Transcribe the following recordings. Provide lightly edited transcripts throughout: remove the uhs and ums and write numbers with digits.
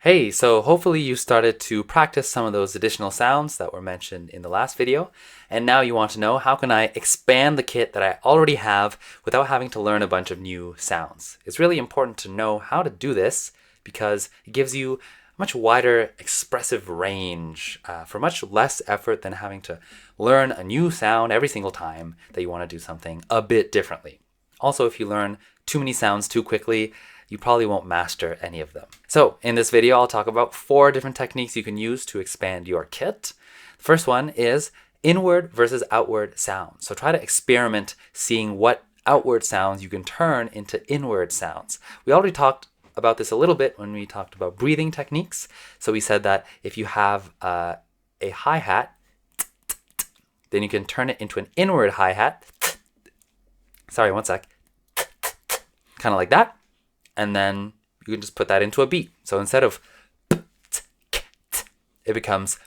Hey, so hopefully you started to practice some of those additional sounds that were mentioned in the last video, and now you want to know how can I expand the kit that I already have without having to learn a bunch of new sounds. It's really important to know how to do this because it gives you a much wider expressive range for much less effort than having to learn a new sound every single time that you want to do something a bit differently. Also, if you learn too many sounds too quickly, you probably won't master any of them. So in this video, I'll talk about 4 different techniques you can use to expand your kit. The first one is inward versus outward sounds. So try to experiment seeing what outward sounds you can turn into inward sounds. We already talked about this a little bit when we talked about breathing techniques. So we said that if you have a hi-hat, then you can turn it into an inward hi-hat. Sorry, one sec. Kind of like that. And then you can just put that into a beat. So instead of it becomes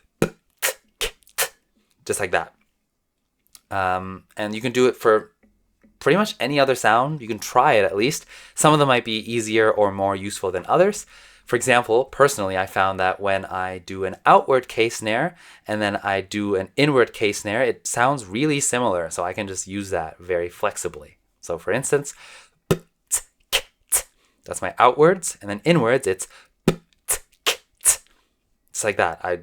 just like that. And you can do it for pretty much any other sound. You can try it at least. Some of them might be easier or more useful than others. For example, personally, I found that when I do an outward K snare and then I do an inward K snare, it sounds really similar. So I can just use that very flexibly. So for instance, that's my outwards, and then inwards, it's like that. I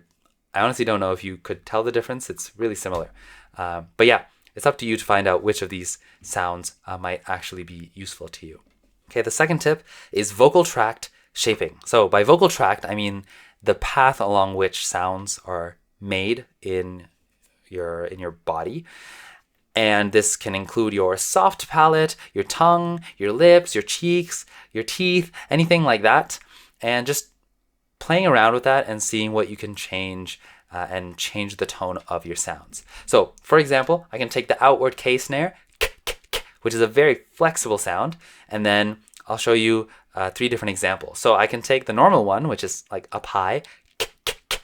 honestly don't know if you could tell the difference. It's really similar. But yeah, it's up to you to find out which of these sounds might actually be useful to you. Okay, the second tip is vocal tract shaping. So by vocal tract, I mean the path along which sounds are made in your body. And this can include your soft palate, your tongue, your lips, your cheeks, your teeth, anything like that. And just playing around with that and seeing what you can change and change the tone of your sounds. So, for example, I can take the outward K snare, which is a very flexible sound, and then I'll show you 3 different examples. So I can take the normal one, which is like up high,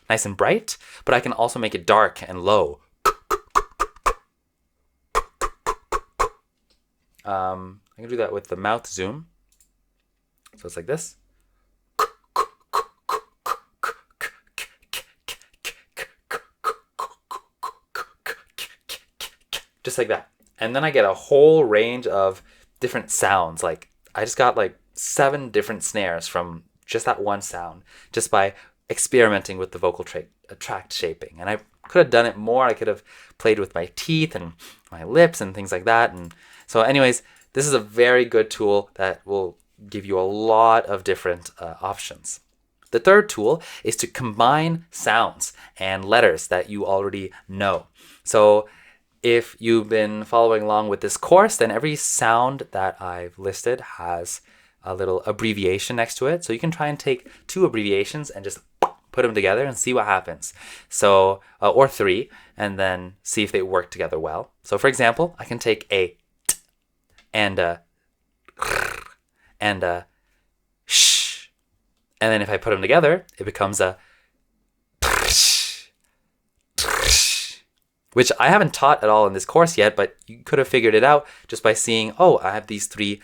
nice and bright, but I can also make it dark and low. I can do that with the mouth zoom. So it's like this. Just like that. And then I get a whole range of different sounds. Like I just got like 7 different snares from just that one sound, just by experimenting with the vocal tract shaping. And I could have done it more. I could have played with my teeth and my lips and things like that. And so anyways, this is a very good tool that will give you a lot of different options. The third tool is to combine sounds and letters that you already know. So if you've been following along with this course, then every sound that I've listed has a little abbreviation next to it. So you can try and take 2 abbreviations and just put them together and see what happens. So, or 3, and then see if they work together well. So for example, I can take a t and a and a sh, and then if I put them together, it becomes a which I haven't taught at all in this course yet, but you could have figured it out just by seeing, oh, I have these 3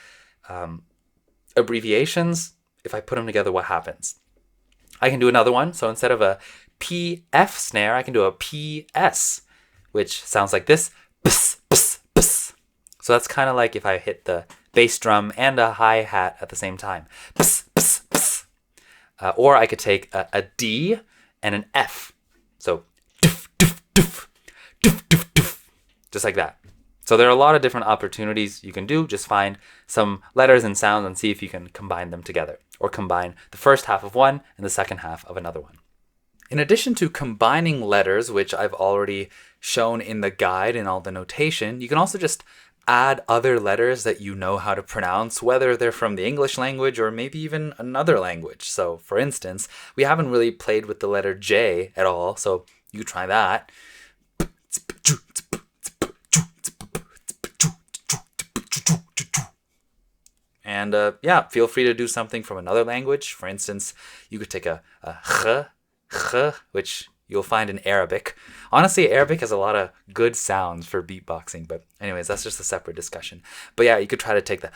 abbreviations. If I put them together, what happens? I can do another one. So instead of a PF snare, I can do a PS, which sounds like this. Pss, pss, pss. So that's kind of like if I hit the bass drum and a hi-hat at the same time. Pss, pss, pss. Or I could take a D and an F. So doof, doof, doof, doof, doof, doof. Just like that. So there are a lot of different opportunities you can do. Just find some letters and sounds and see if you can combine them together, or combine the first half of one and the second half of another one. In addition to combining letters, which I've already shown in the guide and all the notation, you can also just add other letters that you know how to pronounce, whether they're from the English language or maybe even another language. So for instance, we haven't really played with the letter J at all, so you could try that. And yeah, feel free to do something from another language. For instance, you could take a ch, which you'll find in Arabic. Honestly, Arabic has a lot of good sounds for beatboxing, but anyways, that's just a separate discussion. But yeah, you could try to take the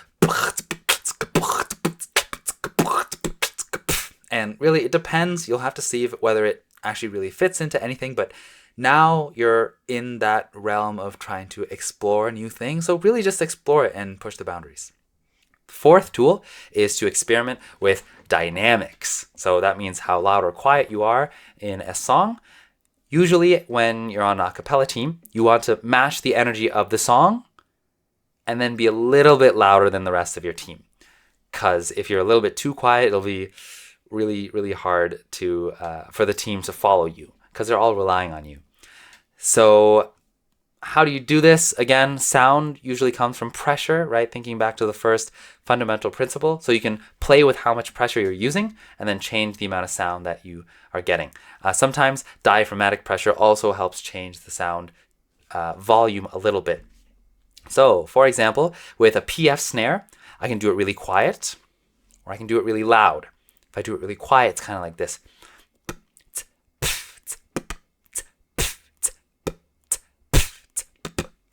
And really, it depends. You'll have to see whether it actually really fits into anything. But now you're in that realm of trying to explore new things. So really just explore it and push the boundaries. Fourth tool is to experiment with dynamics. So that means how loud or quiet you are in a song. Usually when you're on an acapella team, you want to match the energy of the song and then be a little bit louder than the rest of your team. Because if you're a little bit too quiet, it'll be really, really hard to for the team to follow you because they're all relying on you. So how do you do this? Again, sound usually comes from pressure, right? Thinking back to the first fundamental principle. So you can play with how much pressure you're using and then change the amount of sound that you are getting. Sometimes diaphragmatic pressure also helps change the sound volume a little bit. So, for example, with a PF snare, I can do it really quiet or I can do it really loud. If I do it really quiet, it's kind of like this.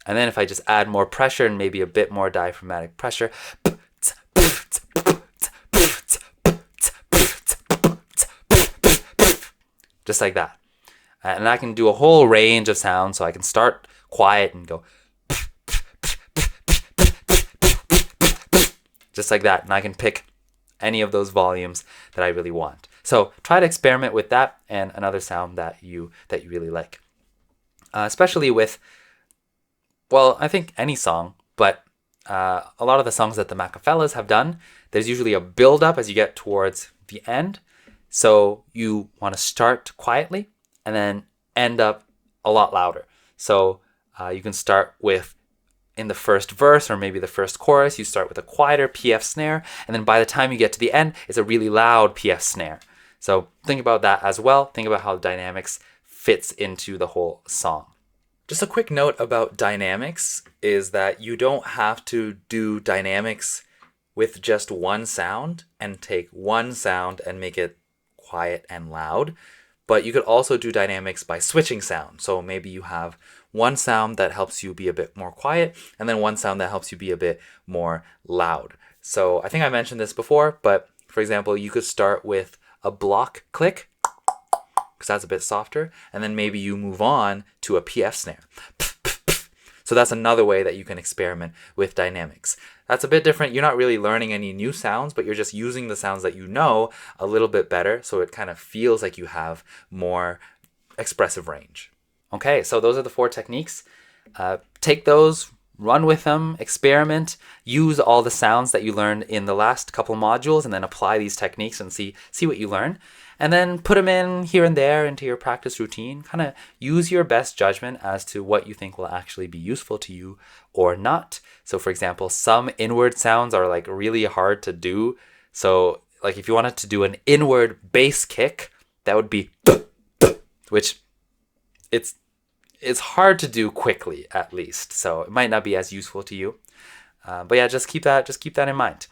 And then if I just add more pressure and maybe a bit more diaphragmatic pressure, just like that. And I can do a whole range of sounds. So I can start quiet and go just like that. And I can pick any of those volumes that I really want. So try to experiment with that and another sound that you really like. Especially with, well, I think any song, but a lot of the songs that the Acapellas have done, there's usually a build-up as you get towards the end. So you want to start quietly and then end up a lot louder. So you can start with, in the first verse or maybe the first chorus, you start with a quieter PF snare. And then by the time you get to the end, it's a really loud PF snare. So think about that as well. Think about how dynamics fits into the whole song. Just a quick note about dynamics is that you don't have to do dynamics with just one sound and take one sound and make it quiet and loud, but you could also do dynamics by switching sound. So maybe you have one sound that helps you be a bit more quiet and then one sound that helps you be a bit more loud. So I think I mentioned this before, but for example, you could start with a block click because that's a bit softer, and then maybe you move on to a PF snare. So that's another way that you can experiment with dynamics. That's a bit different. You're not really learning any new sounds, but you're just using the sounds that you know a little bit better, so it kind of feels like you have more expressive range. Okay, so those are the 4 techniques. Take those, run with them, experiment, use all the sounds that you learned in the last couple modules, and then apply these techniques and see what you learn. And then put them in here and there into your practice routine. Kind of use your best judgment as to what you think will actually be useful to you or not. So for example, some inward sounds are like really hard to do. So like if you wanted to do an inward bass kick, that would be which it's hard to do quickly at least. So it might not be as useful to you. But yeah, just keep that in mind.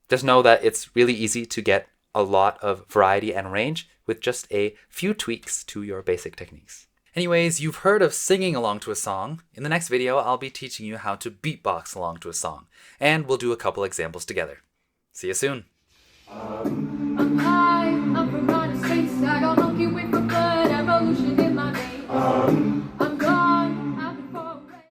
Just know that it's really easy to get a lot of variety and range with just a few tweaks to your basic techniques. Anyways, you've heard of singing along to a song. In the next video, I'll be teaching you how to beatbox along to a song, and we'll do a couple examples together. See you soon.